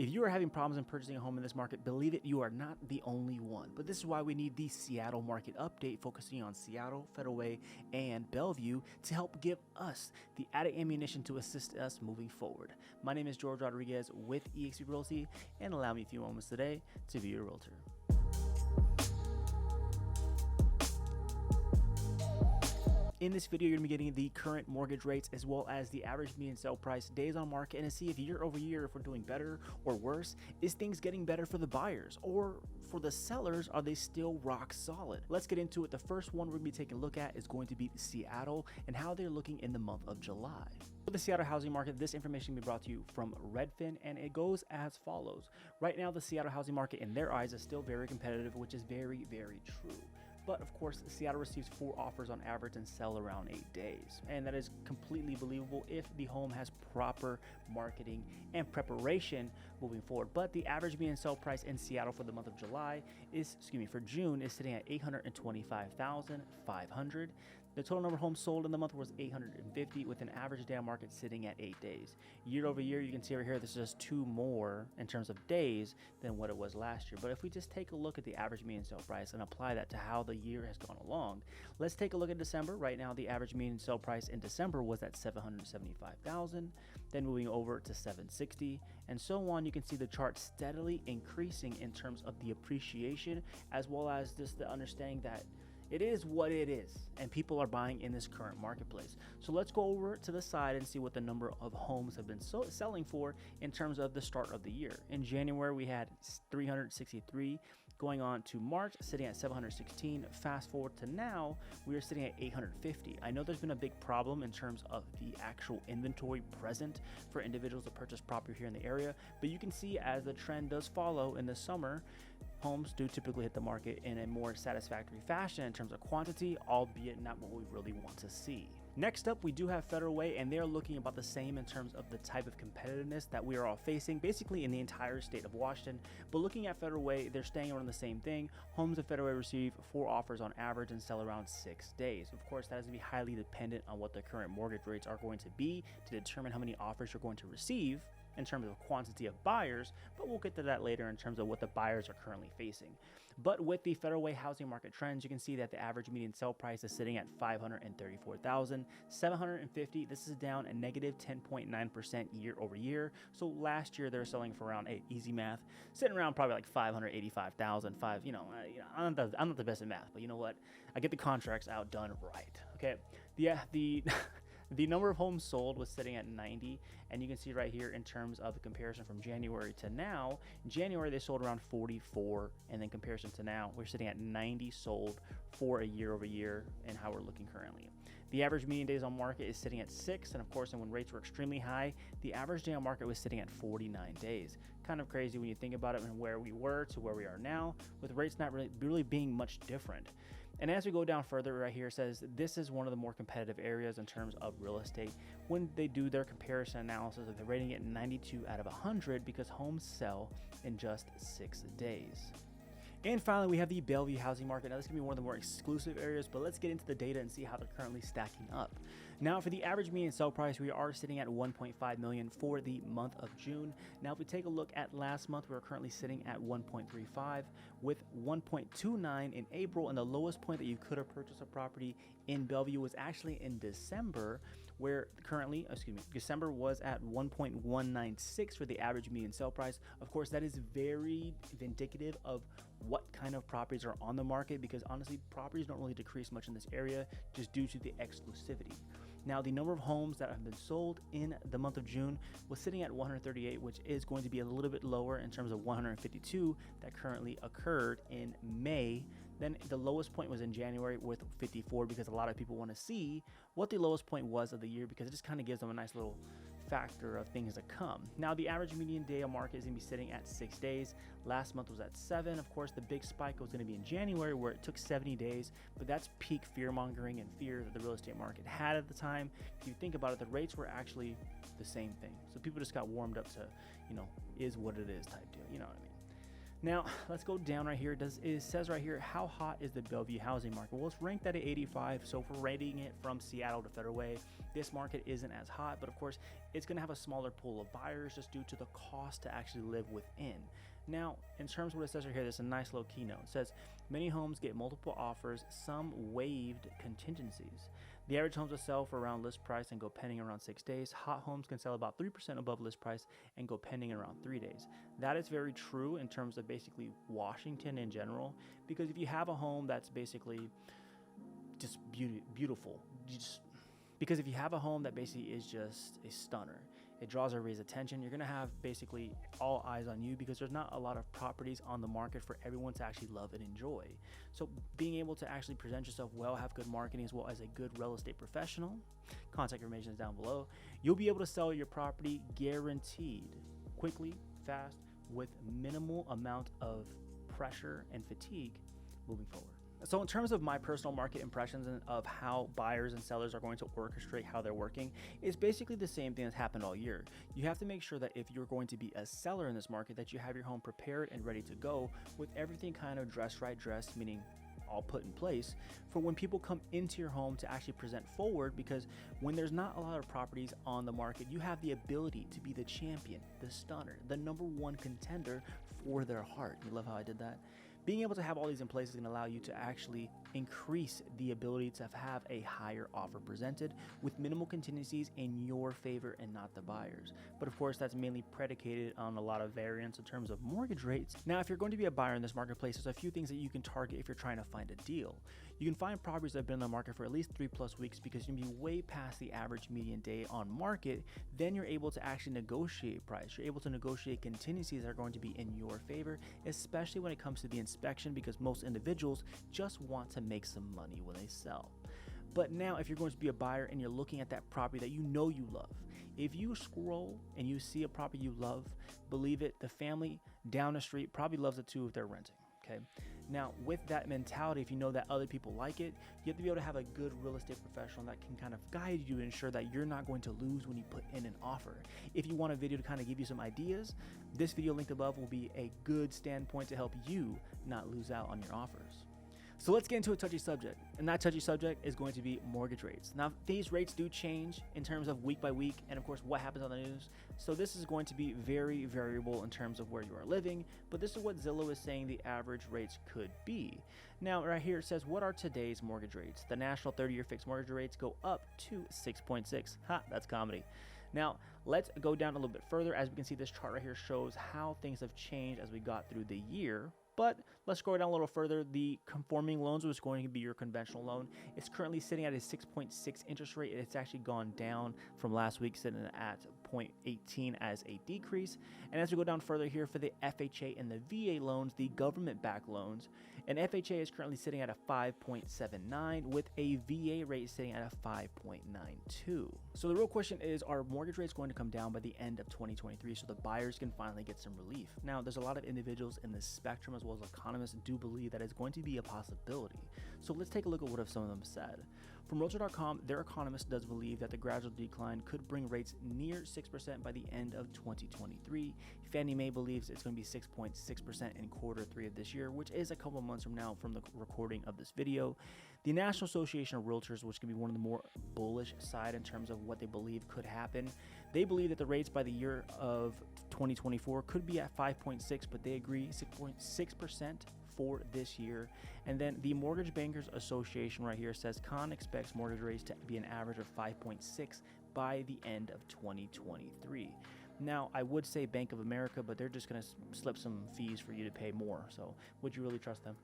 If you are having problems in purchasing a home in this market, believe it, you are not the only one. But this is why we need the Seattle market update focusing on Seattle, Federal Way, and Bellevue to help give us the added ammunition to assist us moving forward. My name is George Rodriguez with eXp Realty, and allow me a few moments today to be your realtor. In this video, you're going to be getting the current mortgage rates as well as the average median sale price, days on market, and to see if year over year, if we're doing better or worse. Is things getting better for the buyers, or for the sellers, are they still rock solid? Let's get into it. The first one we're going to be taking a look at is going to be Seattle and how they're looking in the month of July. For the Seattle housing market, this information will be brought to you from Redfin, and it goes as follows. Right now, the Seattle housing market in their eyes is still very competitive, which is very, very true. But of course, Seattle receives 4 offers on average and sell around 8 days. And that is completely believable if the home has proper marketing and preparation moving forward. But the average median sale price in Seattle for the month of for June is sitting at $825,500. The total number of homes sold in the month was 850, with an average day on market sitting at 8 days. Year over year, you can see over here, this is just 2 more in terms of days than what it was last year. But if we just take a look at the average median sale price and apply that to how the year has gone along, let's take a look at December. Right now, the average median sale price in December was at $775,000, then moving over to $760, and so on. You can see the chart steadily increasing in terms of the appreciation, as well as just the understanding that it is what it is, and people are buying in this current marketplace. So let's go over to the side and see what the number of homes have been selling for in terms of the start of the year. In January, we had 363, going on to March, sitting at 716. Fast forward to now, we are sitting at 850. I know there's been a big problem in terms of the actual inventory present for individuals to purchase property here in the area, but you can see as the trend does follow in the summer, homes do typically hit the market in a more satisfactory fashion in terms of quantity, albeit not what we really want to see. Next up, we do have Federal Way, and they're looking about the same in terms of the type of competitiveness that we are all facing, basically in the entire state of Washington. But looking at Federal Way, they're staying around the same thing. Homes at Federal Way receive 4 offers on average and sell around 6 days. Of course, that is going to be highly dependent on what the current mortgage rates are going to be to determine how many offers you're going to receive in terms of quantity of buyers, but we'll get to that later in terms of what the buyers are currently facing. But with the Federal Way housing market trends, you can see that the average median sale price is sitting at $534,750. This is down a negative 10.9% year over year. So last year they're selling for around, easy math, sitting around probably like $585,000. I'm not the best at math, but you know what? I get the contracts out done right. Okay. Yeah, the number of homes sold was sitting at 90, and you can see right here in terms of the comparison from January to now. In January, they sold around 44, and then comparison to now, we're sitting at 90 sold for a year over year and how we're looking currently. The average median days on market is sitting at 6, and of course, and when rates were extremely high, the average day on market was sitting at 49 days. Kind of crazy when you think about it and where we were to where we are now, with rates not really being much different. And as we go down further, right here, it says this is one of the more competitive areas in terms of real estate. When they do their comparison analysis, they're rating it 92 out of 100 because homes sell in just 6 days. And finally, we have the Bellevue housing market. Now, this can be one of the more exclusive areas, but let's get into the data and see how they're currently stacking up. Now, for the average median sale price, we are sitting at $1.5 million for the month of June. Now, if we take a look at last month, we're currently sitting at 1.35 with 1.29 in April, and the lowest point that you could have purchased a property in Bellevue was actually in December, where December was at 1.196 for the average median sale price. Of course, that is very indicative of what kind of properties are on the market, because honestly, properties don't really decrease much in this area just due to the exclusivity. Now, the number of homes that have been sold in the month of June was sitting at 138, which is going to be a little bit lower in terms of 152 that currently occurred in May. Then the lowest point was in January with 54, because a lot of people want to see what the lowest point was of the year, because it just kind of gives them a nice little factor of things to come. Now, the average median day on market is going to be sitting at 6 days. Last month was at 7. Of course, the big spike was going to be in January, where it took 70 days, but that's peak fear mongering and fear that the real estate market had at the time. If you think about it, the rates were actually the same thing. So people just got warmed up to, is what it is type deal. You know what I mean? Now, let's go down right here. It says right here, how hot is the Bellevue housing market? Well, it's ranked at an 85, so if we're rating it from Seattle to Federal Way, this market isn't as hot, but of course, it's going to have a smaller pool of buyers just due to the cost to actually live within. Now, in terms of what it says right here, there's a nice little keynote. It says, many homes get multiple offers, some waived contingencies. The average homes will sell for around list price and go pending around 6 days. Hot homes can sell about 3% above list price and go pending in around 3 days. That is very true in terms of basically Washington in general, because if you have a home that's basically just beautiful, because if you have a home that basically is just a stunner, it draws everybody's attention, you're going to have basically all eyes on you because there's not a lot of properties on the market for everyone to actually love and enjoy. So being able to actually present yourself well, have good marketing as well as a good real estate professional, contact information is down below, you'll be able to sell your property guaranteed, quickly, fast, with minimal amount of pressure and fatigue moving forward. So in terms of my personal market impressions of how buyers and sellers are going to orchestrate how they're working, it's basically the same thing that's happened all year. You have to make sure that if you're going to be a seller in this market, that you have your home prepared and ready to go with everything kind of dressed, meaning all put in place for when people come into your home to actually present forward, because when there's not a lot of properties on the market, you have the ability to be the champion, the stunner, the #1 contender for their heart. You love how I did that? Being able to have all these in place is going to allow you to actually increase the ability to have a higher offer presented with minimal contingencies in your favor and not the buyers. But of course, that's mainly predicated on a lot of variance in terms of mortgage rates. Now, if you're going to be a buyer in this marketplace, there's a few things that you can target if you're trying to find a deal. You can find properties that have been on the market for at least 3+ weeks because you're going to be way past the average median day on market. Then you're able to actually negotiate price. You're able to negotiate contingencies that are going to be in your favor, especially when it comes to the inspection, because most individuals just want to make some money when they sell. But now, if you're going to be a buyer and you're looking at that property that you know you love, if you scroll and you see a property you love, believe it, the family down the street probably loves it too if they're renting. Okay. Now, with that mentality, if you know that other people like it, you have to be able to have a good real estate professional that can kind of guide you and ensure that you're not going to lose when you put in an offer. If you want a video to kind of give you some ideas, this video linked above will be a good standpoint to help you not lose out on your offers. So let's get into a touchy subject, and that touchy subject is going to be mortgage rates. Now, these rates do change in terms of week by week, and of course, what happens on the news. So this is going to be very variable in terms of where you are living, but this is what Zillow is saying the average rates could be. Now, right here it says, what are today's mortgage rates? The national 30-year fixed mortgage rates go up to 6.6. Ha, that's comedy. Now, let's go down a little bit further. As we can see, this chart right here shows how things have changed as we got through the year. But let's scroll down a little further. The conforming loans, which is going to be your conventional loan, it's currently sitting at a 6.6 interest rate. It's actually gone down from last week, sitting at 0.18 as a decrease. And as we go down further here for the FHA and the VA loans, the government-backed loans, an FHA is currently sitting at a 5.79 with a VA rate sitting at a 5.92. So the real question is, are mortgage rates going to come down by the end of 2023 so the buyers can finally get some relief? Now, there's a lot of individuals in the spectrum as well as economists do believe that it's going to be a possibility. So let's take a look at what some of them said. From Realtor.com, their economist does believe that the gradual decline could bring rates near 6% by the end of 2023. Fannie Mae believes it's going to be 6.6% in Q3 of this year, which is a couple of months from now from the recording of this video. The National Association of Realtors, which can be one of the more bullish side in terms of what they believe could happen, they believe that the rates by the year of 2024 could be at 5.6, but they agree 6.6% for this year. And then the Mortgage Bankers Association right here says Khan expects mortgage rates to be an average of 5.6 by the end of 2023. Now, I would say Bank of America, but they're just going to slip some fees for you to pay more. So would you really trust them?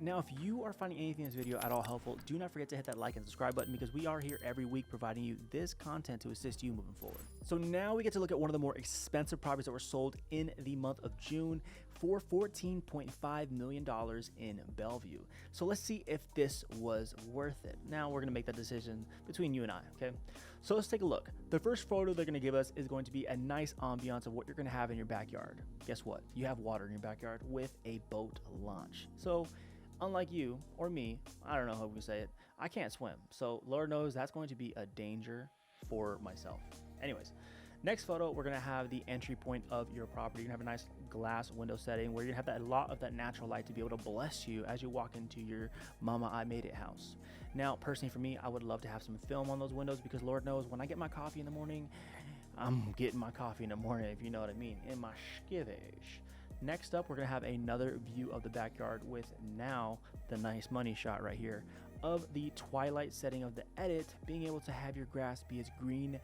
Now, if you are finding anything in this video at all helpful, do not forget to hit that like and subscribe button, because we are here every week providing you this content to assist you moving forward. So now we get to look at one of the more expensive properties that were sold in the month of June for $14.5 million in Bellevue. So let's see if this was worth it. Now we're going to make that decision between you and I, okay? So let's take a look. The first photo they're going to give us is going to be a nice ambiance of what you're going to have in your backyard. Guess what? You have water in your backyard with a boat launch. So unlike you or me, I don't know how we say it, I can't swim. So Lord knows that's going to be a danger for myself. Anyways, Next photo, we're gonna have the entry point of your property. You're gonna have a nice glass window setting where you're gonna have a lot of that natural light to be able to bless you as you walk into your mama I made it house. Now, personally for me, I would love to have some film on those windows because Lord knows when I get my coffee in the morning, I'm getting my coffee in the morning, if you know what I mean, in my skivvish. Next up, we're gonna have another view of the backyard with now the nice money shot right here of the twilight setting of the edit, being able to have your grass be as green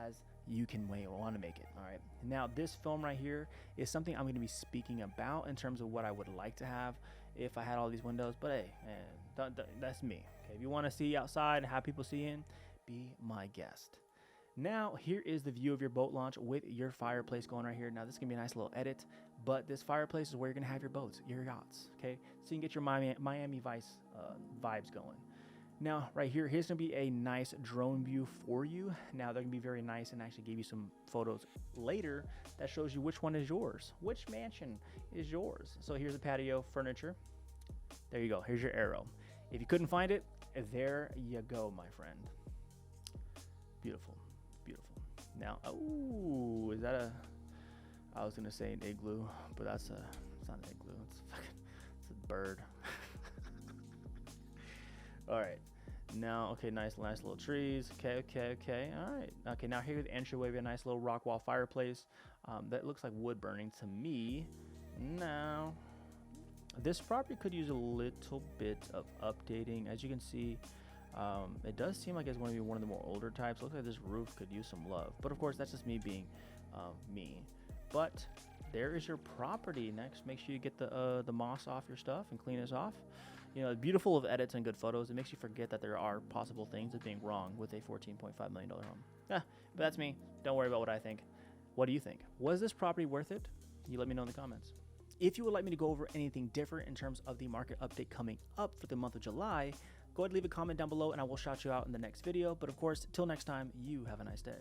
as you can want to make it. All right, now this film right here is something I'm going to be speaking about in terms of what I would like to have if I had all these windows, but hey, man, that's me. Okay, if you want to see outside and have people see in, be my guest. Now here is the view of your boat launch with your fireplace going right here. Now this is gonna be a nice little edit, but this fireplace is where you're gonna have your boats, your yachts, okay, so you can get your Miami Vice vibes going. Now right here, here's gonna be a nice drone view for you. Now they're gonna be very nice and actually give you some photos later that shows you which one is yours, which mansion is yours. So here's the patio furniture. There you go, here's your arrow. If you couldn't find it, there you go, my friend. Beautiful, beautiful. Now, oh, is that I was gonna say an igloo, but it's not an igloo, it's a bird. All right, now, okay, nice little trees. Okay. All right. Okay, now here the entryway, we have a nice little rock wall fireplace. That looks like wood burning to me. Now, this property could use a little bit of updating. As you can see, it does seem like it's going to be one of the more older types. Looks like this roof could use some love. But of course, that's just me being me. But there is your property. Next, make sure you get the moss off your stuff and clean this off. You know, beautiful of edits and good photos. It makes you forget that there are possible things of being wrong with a $14.5 million home. But that's me. Don't worry about what I think. What do you think? Was this property worth it? You let me know in the comments. If you would like me to go over anything different in terms of the market update coming up for the month of July, go ahead and leave a comment down below and I will shout you out in the next video. But of course, till next time, you have a nice day.